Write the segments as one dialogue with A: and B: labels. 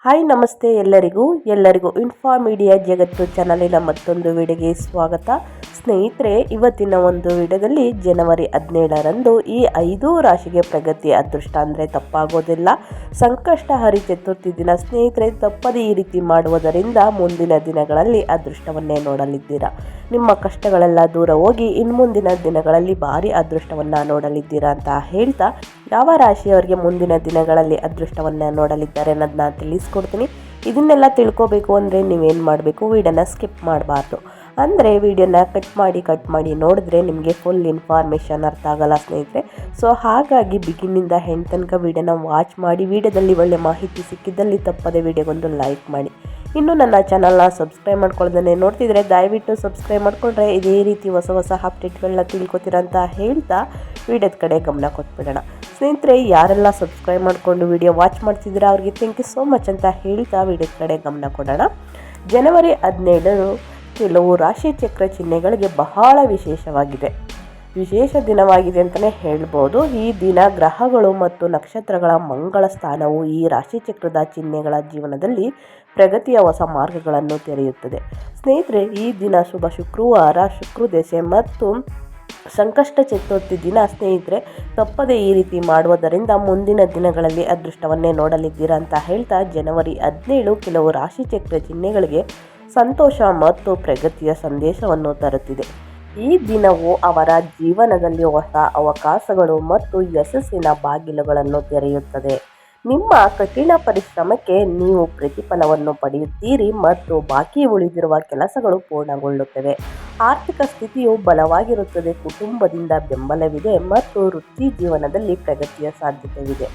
A: Hi ನಮಸ್ತೆ ಎಲ್ಲರಿಗೂ ಇನ್ಫಾರ್ಮೀಡಿಯಾ ಜಗತ್ತು ಚಾನಲಿನ ಮತ್ತೊಂದು ವಿಡಿಯೋಗೆ ಸ್ವಾಗತ. ಸ್ನೇಹಿತರೆ, ಇವತ್ತಿನ ಒಂದು ವಿಡಿಯೋದಲ್ಲಿ ಜನವರಿ 17ರಂದು ಈ 5 ರಾಶಿಗೆ ಪ್ರಗತಿ ಅದೃಷ್ಟ ಅಂದರೆ ತಪ್ಪಾಗೋದಿಲ್ಲ. ಸಂಕಷ್ಟಹರಿ ಚತುರ್ಥಿ ದಿನ ಸ್ನೇಹಿತರೆ, ತಪ್ಪದೆ ಈ ರೀತಿ ಮಾಡುವುದರಿಂದ ಮುಂದಿನ ದಿನಗಳಲ್ಲಿ ಅದೃಷ್ಟವನ್ನೇ ನೋಡಲಿದ್ದೀರಾ. ನಿಮ್ಮ ಕಷ್ಟಗಳೆಲ್ಲ ದೂರ ಹೋಗಿ ಮುಂದಿನ ದಿನಗಳಲ್ಲಿ ಭಾರಿ ಅದೃಷ್ಟವನ್ನು ನೋಡಲಿದ್ದೀರಾ ಅಂತ ಹೇಳ್ತಾ, ಯಾವ ರಾಶಿಯವರಿಗೆ ಮುಂದಿನ ದಿನಗಳಲ್ಲಿ ಅದೃಷ್ಟವನ್ನು ನೋಡಲಿದ್ದಾರೆ ಅನ್ನೋದನ್ನ ತಿಳಿಸ್ಕೊಡ್ತೀನಿ. ಇದನ್ನೆಲ್ಲ ತಿಳ್ಕೋಬೇಕು ಅಂದರೆ ನೀವೇನು ಮಾಡಬೇಕು, ವಿಡಿಯೋನ ಸ್ಕಿಪ್ ಮಾಡಬಾರ್ದು. ಅಂದರೆ ವಿಡಿಯೋನ ಕಟ್ ಮಾಡಿ ನೋಡಿದ್ರೆ ನಿಮಗೆ ಫುಲ್ ಇನ್ಫಾರ್ಮೇಷನ್ ಅರ್ಥ ಆಗಲ್ಲ ಸ್ನೇಹಿತರೆ. ಸೊ ಹಾಗಾಗಿ ಬಿಗಿನಿಂದ ಹೆಂಡ್ ತನಕ ವಿಡಿಯೋನ ವಾಚ್ ಮಾಡಿ, ವಿಡಿಯೋದಲ್ಲಿ ಒಳ್ಳೆ ಮಾಹಿತಿ ಸಿಕ್ಕಿದ್ದಲ್ಲಿ ತಪ್ಪದೆ ವಿಡಿಯೋಗೊಂದು ಲೈಕ್ ಮಾಡಿ. ಇನ್ನು ನನ್ನ ಚಾನಲ್ನ ಸಬ್ಸ್ಕ್ರೈಬ್ ಮಾಡ್ಕೊಳ್ಳೋದನ್ನೇ ನೋಡ್ತಿದ್ರೆ ದಯವಿಟ್ಟು ಸಬ್ಸ್ಕ್ರೈಬ್ ಮಾಡಿಕೊಂಡ್ರೆ ಇದೇ ರೀತಿ ಹೊಸ ಅಪ್ಡೇಟ್ಗಳನ್ನ ತಿಳ್ಕೊತೀರಾ ಅಂತ ಹೇಳ್ತಾ ವಿಡಿಯೋದ ಕಡೆ ಗಮನ ಕೊಟ್ಬಿಡೋಣ. ಸ್ನೇಹಿತರೆ, ಯಾರೆಲ್ಲ ಸಬ್ಸ್ಕ್ರೈಬ್ ಮಾಡಿಕೊಂಡು ವಿಡಿಯೋ ವಾಚ್ ಮಾಡ್ತಿದ್ದೀರಾ ಅವ್ರಿಗೆ ಥ್ಯಾಂಕ್ ಯು ಸೋ ಮಚ್ ಅಂತ ಹೇಳ್ತಾ ವಿಡಿಯೋದ ಕಡೆ ಗಮನ ಕೊಡೋಣ. ಜನವರಿ 17 ಕೆಲವು ರಾಶಿ ಚಕ್ರ ಚಿಹ್ನೆಗಳಿಗೆ ಬಹಳ ವಿಶೇಷ ದಿನವಾಗಿದೆ ಅಂತಲೇ ಹೇಳ್ಬೋದು. ಈ ದಿನ ಗ್ರಹಗಳು ಮತ್ತು ನಕ್ಷತ್ರಗಳ ಮಂಗಳ ಸ್ಥಾನವು ಈ ರಾಶಿಚಕ್ರದ ಚಿಹ್ನೆಗಳ ಜೀವನದಲ್ಲಿ ಪ್ರಗತಿಯ ಹೊಸ ಮಾರ್ಗಗಳನ್ನು ತೆರೆಯುತ್ತದೆ. ಸ್ನೇಹಿತರೆ, ಈ ದಿನ ಶುಭ ಶುಕ್ರವಾರ, ಶುಕ್ರದಶೆ ಮತ್ತು ಸಂಕಷ್ಟ ಚತುರ್ಥಿ ದಿನ. ಸ್ನೇಹಿತರೆ, ತಪ್ಪದೆ ಈ ರೀತಿ ಮಾಡುವುದರಿಂದ ಮುಂದಿನ ದಿನಗಳಲ್ಲಿ ಅದೃಷ್ಟವನ್ನೇ ನೋಡಲಿದ್ದೀರಾ ಅಂತ ಹೇಳ್ತಾ, ಜನವರಿ 17 ಕೆಲವು ರಾಶಿಚಕ್ರ ಚಿಹ್ನೆಗಳಿಗೆ ಸಂತೋಷ ಮತ್ತು ಪ್ರಗತಿಯ ಸಂದೇಶವನ್ನು ತರುತ್ತಿದೆ. ಈ ದಿನವು ಅವರ ಜೀವನದಲ್ಲಿ ಹೊಸ ಅವಕಾಶಗಳು ಮತ್ತು ಯಶಸ್ಸಿನ ಬಾಗಿಲುಗಳನ್ನು ತೆರೆಯುತ್ತದೆ. ನಿಮ್ಮ ಕಠಿಣ ಪರಿಶ್ರಮಕ್ಕೆ ನೀವು ಪ್ರತಿಫಲವನ್ನು ಪಡೆಯುತ್ತೀರಿ ಮತ್ತು ಬಾಕಿ ಉಳಿದಿರುವ ಕೆಲಸಗಳು ಪೂರ್ಣಗೊಳ್ಳುತ್ತವೆ. ಆರ್ಥಿಕ ಸ್ಥಿತಿಯು ಬಲವಾಗಿರುತ್ತದೆ, ಕುಟುಂಬದಿಂದ ಬೆಂಬಲವಿದೆ ಮತ್ತು ವೃತ್ತಿ ಜೀವನದಲ್ಲಿ ಪ್ರಗತಿಯ ಸಾಧ್ಯತೆಯಿದೆ.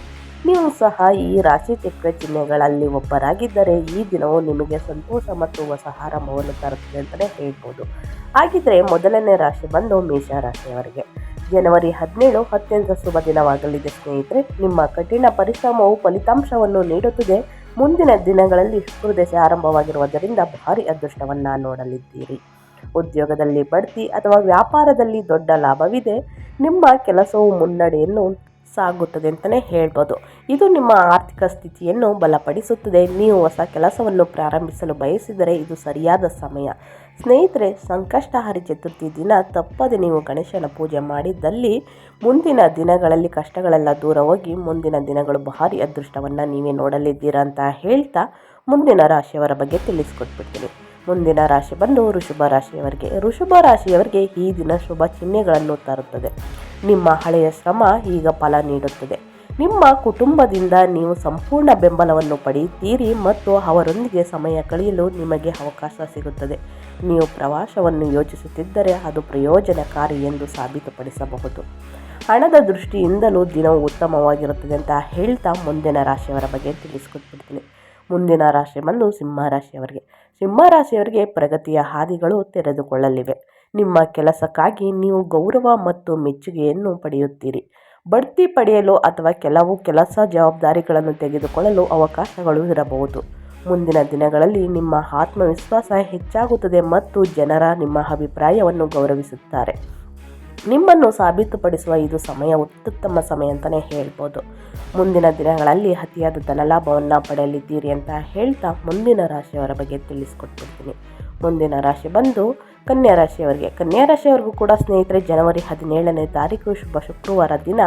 A: ನೀವು ಸಹ ಈ ರಾಶಿ ಚಕ್ರ ಚಿಹ್ನೆಗಳಲ್ಲಿ ಒಬ್ಬರಾಗಿದ್ದರೆ ಈ ದಿನವು ನಿಮಗೆ ಸಂತೋಷ ಮತ್ತು ಹೊಸ ಆರಂಭವನ್ನು ತರುತ್ತದೆ ಅಂತಲೇ ಹೇಳ್ಬೋದು. ಹಾಗಿದ್ರೆ ಮೊದಲನೇ ರಾಶಿ ಬಂದು ಮೇಷರಾಶಿಯವರಿಗೆ. ಜನವರಿ 17 ಅತ್ಯಂತ ಶುಭ ದಿನವಾಗಲಿದೆ ಸ್ನೇಹಿತರೆ. ನಿಮ್ಮ ಕಠಿಣ ಪರಿಶ್ರಮವು ಫಲಿತಾಂಶವನ್ನು ನೀಡುತ್ತದೆ. ಮುಂದಿನ ದಿನಗಳಲ್ಲಿ ಶುಕ್ರದಶೆ ಆರಂಭವಾಗಿರುವುದರಿಂದ ಭಾರಿ ಅದೃಷ್ಟವನ್ನು ನೋಡಲಿದ್ದೀರಿ. ಉದ್ಯೋಗದಲ್ಲಿ ಬಡ್ತಿ ಅಥವಾ ವ್ಯಾಪಾರದಲ್ಲಿ ದೊಡ್ಡ ಲಾಭವಿದೆ. ನಿಮ್ಮ ಕೆಲಸವು ಮುನ್ನಡೆಯನ್ನು ಸಾಗುತ್ತದೆ ಅಂತಲೇ ಹೇಳ್ಬೋದು. ಇದು ನಿಮ್ಮ ಆರ್ಥಿಕ ಸ್ಥಿತಿಯನ್ನು ಬಲಪಡಿಸುತ್ತದೆ. ನೀವು ಹೊಸ ಕೆಲಸವನ್ನು ಪ್ರಾರಂಭಿಸಲು ಬಯಸಿದರೆ ಇದು ಸರಿಯಾದ ಸಮಯ. ಸ್ನೇಹಿತರೆ, ಸಂಕಷ್ಟಹರಿ ಚತುರ್ಥಿ ದಿನ ತಪ್ಪದೆ ನೀವು ಗಣೇಶನ ಪೂಜೆ ಮಾಡಿದ್ದಲ್ಲಿ ಮುಂದಿನ ದಿನಗಳಲ್ಲಿ ಕಷ್ಟಗಳೆಲ್ಲ ದೂರ ಹೋಗಿ ಮುಂದಿನ ದಿನಗಳು ಭಾರಿ ಅದೃಷ್ಟವನ್ನು ನೀವೇ ನೋಡಲಿದ್ದೀರಾ ಅಂತ ಹೇಳ್ತಾ ಮುಂದಿನ ರಾಶಿಯವರ ಬಗ್ಗೆ ತಿಳಿಸ್ಕೊಟ್ಬಿಡ್ತೀನಿ. ಮುಂದಿನ ರಾಶಿ ಬಂದು ವೃಷಭ ರಾಶಿಯವರಿಗೆ ಈ ದಿನ ಶುಭ ಚಿಹ್ನೆಗಳನ್ನು ತರುತ್ತದೆ. ನಿಮ್ಮ ಹಳೆಯ ಶ್ರಮ ಈಗ ಫಲ ನೀಡುತ್ತದೆ. ನಿಮ್ಮ ಕುಟುಂಬದಿಂದ ನೀವು ಸಂಪೂರ್ಣ ಬೆಂಬಲವನ್ನು ಪಡೆಯುತ್ತೀರಿ ಮತ್ತು ಅವರೊಂದಿಗೆ ಸಮಯ ಕಳೆಯಲು ನಿಮಗೆ ಅವಕಾಶ ಸಿಗುತ್ತದೆ. ನೀವು ಪ್ರವಾಸವನ್ನು ಯೋಚಿಸುತ್ತಿದ್ದರೆ ಅದು ಪ್ರಯೋಜನಕಾರಿ ಎಂದು ಸಾಬೀತುಪಡಿಸಬಹುದು. ಹಣದ ದೃಷ್ಟಿಯಿಂದಲೂ ದಿನವು ಉತ್ತಮವಾಗಿರುತ್ತದೆ ಅಂತ ಹೇಳ್ತಾ ಮುಂದಿನ ರಾಶಿಯವರ ಬಗ್ಗೆ ತಿಳಿಸ್ಕೊಟ್ಬಿಡ್ತೀನಿ. ಮುಂದಿನ ರಾಶಿ ಬಂದು ಸಿಂಹರಾಶಿಯವರಿಗೆ ಪ್ರಗತಿಯ ಹಾದಿಗಳು ತೆರೆದುಕೊಳ್ಳಲಿವೆ. ನಿಮ್ಮ ಕೆಲಸಕ್ಕಾಗಿ ನೀವು ಗೌರವ ಮತ್ತು ಮೆಚ್ಚುಗೆಯನ್ನು ಪಡೆಯುತ್ತೀರಿ. ಬಡ್ತಿ ಪಡೆಯಲು ಅಥವಾ ಕೆಲವು ಕೆಲಸ ಜವಾಬ್ದಾರಿಗಳನ್ನು ತೆಗೆದುಕೊಳ್ಳಲು ಅವಕಾಶಗಳು ಇರಬಹುದು. ಮುಂದಿನ ದಿನಗಳಲ್ಲಿ ನಿಮ್ಮ ಆತ್ಮವಿಶ್ವಾಸ ಹೆಚ್ಚಾಗುತ್ತದೆ ಮತ್ತು ಜನರ ನಿಮ್ಮ ಅಭಿಪ್ರಾಯವನ್ನು ಗೌರವಿಸುತ್ತಾರೆ. ನಿಮ್ಮನ್ನು ಸಾಬೀತುಪಡಿಸುವ ಇದು ಅತ್ಯುತ್ತಮ ಸಮಯ ಅಂತಲೇ ಹೇಳ್ಬೋದು. ಮುಂದಿನ ದಿನಗಳಲ್ಲಿ ಅತಿಯಾದ ಧನಲಾಭವನ್ನು ಪಡೆಯಲಿದ್ದೀರಿ ಅಂತ ಹೇಳ್ತಾ ಮುಂದಿನ ರಾಶಿಯವರ ಬಗ್ಗೆ ತಿಳಿಸ್ಕೊಟ್ಬಿಡ್ತೀನಿ. ಮುಂದಿನ ರಾಶಿ ಬಂದು ಕನ್ಯಾ ರಾಶಿಯವರಿಗೂ ಕೂಡ ಸ್ನೇಹಿತರೆ, ಜನವರಿ 17ನೇ ತಾರೀಕು ಶುಭ ಶುಕ್ರವಾರ ದಿನ,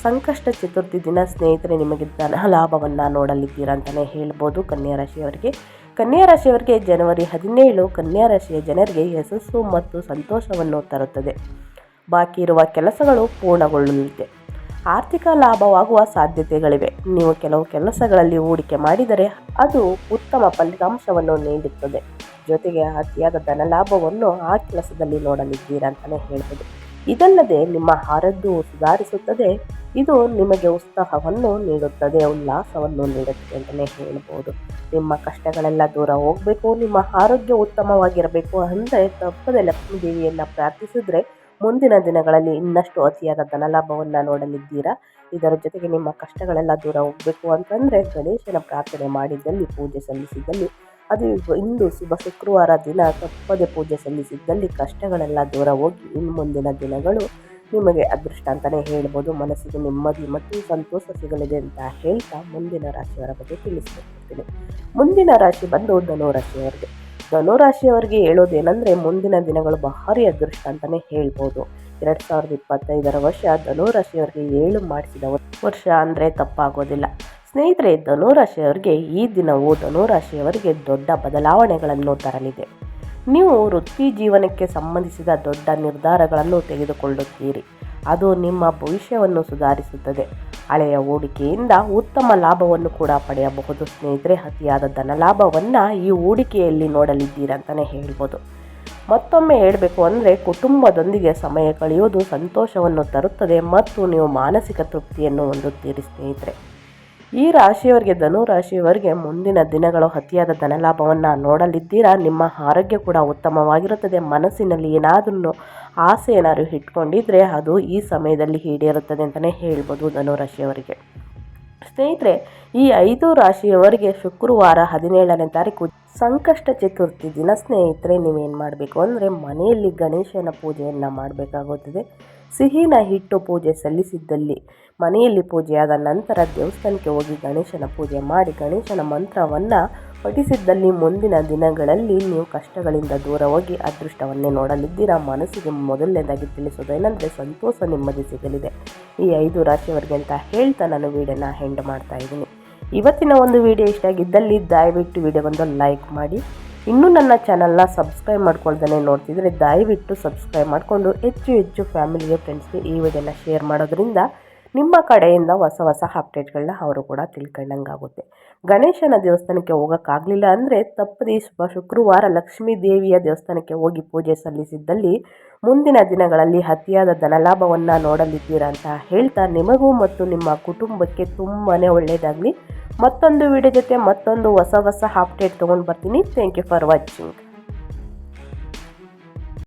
A: ಸಂಕಷ್ಟ ಚತುರ್ಥಿ ದಿನ. ಸ್ನೇಹಿತರೆ, ನಿಮಗೆ ಧನ ಲಾಭವನ್ನು ನೋಡಲಿದ್ದೀರಾ ಅಂತಲೇ ಹೇಳ್ಬೋದು. ಕನ್ಯಾ ರಾಶಿಯವರಿಗೆ ಜನವರಿ 17 ಕನ್ಯಾ ರಾಶಿಯ ಜನರಿಗೆ ಯಶಸ್ಸು ಮತ್ತು ಸಂತೋಷವನ್ನು ತರುತ್ತದೆ. ಬಾಕಿ ಇರುವ ಕೆಲಸಗಳು ಪೂರ್ಣಗೊಳ್ಳಲಿದೆ. ಆರ್ಥಿಕ ಲಾಭವಾಗುವ ಸಾಧ್ಯತೆಗಳಿವೆ. ನೀವು ಕೆಲವು ಕೆಲಸಗಳಲ್ಲಿ ಹೂಡಿಕೆ ಮಾಡಿದರೆ ಅದು ಉತ್ತಮ ಫಲಿತಾಂಶವನ್ನು ನೀಡುತ್ತದೆ. ಜೊತೆಗೆ ಅತಿಯಾದ ಧನಲಾಭವನ್ನು ಆ ಕೆಲಸದಲ್ಲಿ ನೋಡಲಿದ್ದೀರಾ ಅಂತಲೇ ಹೇಳ್ಬೋದು. ಇದಲ್ಲದೆ ನಿಮ್ಮ ಆರೋಗ್ಯವು ಸುಧಾರಿಸುತ್ತದೆ. ಇದು ನಿಮಗೆ ಉತ್ಸಾಹವನ್ನು ನೀಡುತ್ತದೆ, ಉಲ್ಲಾಸವನ್ನು ನೀಡುತ್ತದೆ ಅಂತಲೇ ಹೇಳ್ಬೋದು. ನಿಮ್ಮ ಕಷ್ಟಗಳೆಲ್ಲ ದೂರ ಹೋಗಬೇಕು, ನಿಮ್ಮ ಆರೋಗ್ಯ ಉತ್ತಮವಾಗಿರಬೇಕು ಅಂದರೆ ತಪ್ಪದೆ ಲಕ್ಷ್ಮೀ ದೇವಿಯನ್ನು ಪ್ರಾರ್ಥಿಸಿದ್ರೆ ಮುಂದಿನ ದಿನಗಳಲ್ಲಿ ಇನ್ನಷ್ಟು ಅತಿಯಾದ ಧನಲಾಭವನ್ನು ನೋಡಲಿದ್ದೀರಾ. ಇದರ ಜೊತೆಗೆ ನಿಮ್ಮ ಕಷ್ಟಗಳೆಲ್ಲ ದೂರ ಹೋಗಬೇಕು ಅಂತಂದರೆ ಗಣೇಶನ ಪ್ರಾರ್ಥನೆ ಮಾಡಿದ್ದಲ್ಲಿ, ಪೂಜೆ ಸಲ್ಲಿಸಿದ್ದಲ್ಲಿ, ಅದು ಇಂದು ಶುಭ ಶುಕ್ರವಾರ ದಿನ ತಪ್ಪದೆ ಪೂಜೆ ಸಲ್ಲಿಸಿದ್ದಲ್ಲಿ ಕಷ್ಟಗಳೆಲ್ಲ ದೂರ ಹೋಗಿ ಮುಂದಿನ ದಿನಗಳು ನಿಮಗೆ ಅದೃಷ್ಟ ಅಂತಲೇ ಹೇಳ್ಬೋದು. ಮನಸ್ಸಿಗೆ ನೆಮ್ಮದಿ ಮತ್ತು ಸಂತೋಷ ಸಿಗಲಿದೆ ಅಂತ ಹೇಳ್ತಾ ಮುಂದಿನ ರಾಶಿಯವರ ಬಗ್ಗೆ ತಿಳಿಸ್ಕೊಡ್ತೀನಿ. ಮುಂದಿನ ರಾಶಿ ಬಂದು ಧನುರಾಶಿಯವರಿಗೆ. ಧನುರಾಶಿಯವರಿಗೆ ಹೇಳೋದೇನೆಂದರೆ ಮುಂದಿನ ದಿನಗಳು ಭಾರಿ ಅದೃಷ್ಟ ಅಂತಲೇ ಹೇಳ್ಬೋದು. 2025 ವರ್ಷ ಧನುರಾಶಿಯವರಿಗೆ 7 ಮಾಡಿಸಿದ ವರ್ಷ ಅಂದರೆ ತಪ್ಪಾಗೋದಿಲ್ಲ. ಸ್ನೇಹಿತರೆ, ಧನುರಾಶಿಯವರಿಗೆ ಈ ದಿನವು ಧನುರಾಶಿಯವರಿಗೆ ದೊಡ್ಡ ಬದಲಾವಣೆಗಳನ್ನು ತರಲಿದೆ. ನೀವು ವೃತ್ತಿ ಜೀವನಕ್ಕೆ ಸಂಬಂಧಿಸಿದ ದೊಡ್ಡ ನಿರ್ಧಾರಗಳನ್ನು ತೆಗೆದುಕೊಳ್ಳುತ್ತೀರಿ. ಅದು ನಿಮ್ಮ ಭವಿಷ್ಯವನ್ನು ಸುಧಾರಿಸುತ್ತದೆ. ಹಳೆಯ ಹೂಡಿಕೆಯಿಂದ ಉತ್ತಮ ಲಾಭವನ್ನು ಕೂಡ ಪಡೆಯಬಹುದು. ಸ್ನೇಹಿತರೆ, ಅತಿಯಾದ ಧನಲಾಭವನ್ನು ಈ ಹೂಡಿಕೆಯಲ್ಲಿ ನೋಡಲಿದ್ದೀರಂತಲೇ ಹೇಳ್ಬೋದು. ಮತ್ತೊಮ್ಮೆ ಹೇಳಬೇಕು ಅಂದರೆ ಕುಟುಂಬದೊಂದಿಗೆ ಸಮಯ ಕಳೆಯುವುದು ಸಂತೋಷವನ್ನು ತರುತ್ತದೆ ಮತ್ತು ನೀವು ಮಾನಸಿಕ ತೃಪ್ತಿಯನ್ನು ಹೊಂದುತ್ತೀರಿ. ಸ್ನೇಹಿತರೆ, ಈ ರಾಶಿಯವರಿಗೆ ಧನುರಾಶಿಯವರಿಗೆ ಮುಂದಿನ ದಿನಗಳು ಅತಿಯಾದ ಧನಲಾಭವನ್ನು ನೋಡಲಿದ್ದೀರಾ. ನಿಮ್ಮ ಆರೋಗ್ಯ ಕೂಡ ಉತ್ತಮವಾಗಿರುತ್ತದೆ. ಮನಸ್ಸಿನಲ್ಲಿ ಏನಾದರೂ ಆಸೆ ಏನಾದರೂ ಇಟ್ಕೊಂಡಿದ್ರೆ ಅದು ಈ ಸಮಯದಲ್ಲಿ ಈಡೇರುತ್ತದೆ ಅಂತಲೇ ಹೇಳ್ಬೋದು ಧನುರಾಶಿಯವರಿಗೆ. ಸ್ನೇಹಿತರೆ, ಈ 5 ರಾಶಿಯವರಿಗೆ ಶುಕ್ರವಾರ 17ನೇ ತಾರೀಕು ಸಂಕಷ್ಟ ಚತುರ್ಥಿ ದಿನ. ಸ್ನೇಹಿತರೆ, ನೀವೇನು ಮಾಡಬೇಕು ಅಂದರೆ ಮನೆಯಲ್ಲಿ ಗಣೇಶನ ಪೂಜೆಯನ್ನು ಮಾಡಬೇಕಾಗುತ್ತದೆ. ಸಿಹಿನ ಇಟ್ಟು ಪೂಜೆ ಸಲ್ಲಿಸಿದ್ದಲ್ಲಿ ಮನೆಯಲ್ಲಿ ಪೂಜೆಯಾದ ನಂತರ ದೇವಸ್ಥಾನಕ್ಕೆ ಹೋಗಿ ಗಣೇಶನ ಪೂಜೆ ಮಾಡಿ ಗಣೇಶನ ಮಂತ್ರವನ್ನು ಪಠಿಸಿದ್ದಲ್ಲಿ ಮುಂದಿನ ದಿನಗಳಲ್ಲಿ ನೀವು ಕಷ್ಟಗಳಿಂದ ದೂರ ಹೋಗಿ ಅದೃಷ್ಟವನ್ನೇ ನೋಡಲಿದ್ದೀರಾ. ಮನಸ್ಸಿಗೆ ಮೊದಲನೇದಾಗಿ ತಿಳಿಸೋದೇನೆಂದರೆ ಸಂತೋಷ ನೆಮ್ಮದಿ ಸಿಗಲಿದೆ ಈ 5 ರಾಶಿಯವರಿಗೆ ಅಂತ ಹೇಳ್ತಾ ನಾನು ವಿಡಿಯೋನ ಎಂಡ್ ಮಾಡ್ತಾ ಇದ್ದೀನಿ. ಇವತ್ತಿನ ಒಂದು ವಿಡಿಯೋ ಇಷ್ಟ ಆಗಿದ್ದಲ್ಲಿ ದಯವಿಟ್ಟು ವಿಡಿಯೋಗೊಂದು ಲೈಕ್ ಮಾಡಿ. ಇನ್ನೂ ನನ್ನ ಚಾನಲ್ನ ಸಬ್ಸ್ಕ್ರೈಬ್ ಮಾಡ್ಕೊಳ್ದೇ ನೋಡ್ತಿದ್ರೆ ದಯವಿಟ್ಟು ಸಬ್ಸ್ಕ್ರೈಬ್ ಮಾಡಿಕೊಂಡು ಹೆಚ್ಚು ಫ್ಯಾಮಿಲಿಗೆ ಫ್ರೆಂಡ್ಸ್ಗೆ ಈ ವಿಡಿಯೋನ ಶೇರ್ ಮಾಡೋದ್ರಿಂದ ನಿಮ್ಮ ಕಡೆಯಿಂದ ಹೊಸ ಅಪ್ಡೇಟ್ಗಳನ್ನ ಅವರು ಕೂಡ ತಿಳ್ಕೊಂಡಂಗಾಗುತ್ತೆ. ಗಣೇಶನ ದೇವಸ್ಥಾನಕ್ಕೆ ಹೋಗೋಕ್ಕಾಗಲಿಲ್ಲ ಅಂದರೆ ತಪ್ಪದೇ ಶುಕ್ರವಾರ ಲಕ್ಷ್ಮೀ ದೇವಿಯ ದೇವಸ್ಥಾನಕ್ಕೆ ಹೋಗಿ ಪೂಜೆ ಸಲ್ಲಿಸಿದ್ದಲ್ಲಿ ಮುಂದಿನ ದಿನಗಳಲ್ಲಿ ಅತಿಯಾದ ಧನಲಾಭವನ್ನು ನೋಡಲಿದ್ದೀರಾ ಅಂತ ಹೇಳ್ತಾ ನಿಮಗೂ ಮತ್ತು ನಿಮ್ಮ ಕುಟುಂಬಕ್ಕೆ ತುಂಬಾ ಒಳ್ಳೆಯದಾಗಲಿ. ಮತ್ತೊಂದು ವಿಡಿಯೋ ಜೊತೆ ಮತ್ತೊಂದು ಹೊಸ ಅಪ್ಡೇಟ್ ತೊಗೊಂಡು ಬರ್ತೀನಿ. Thank you for watching.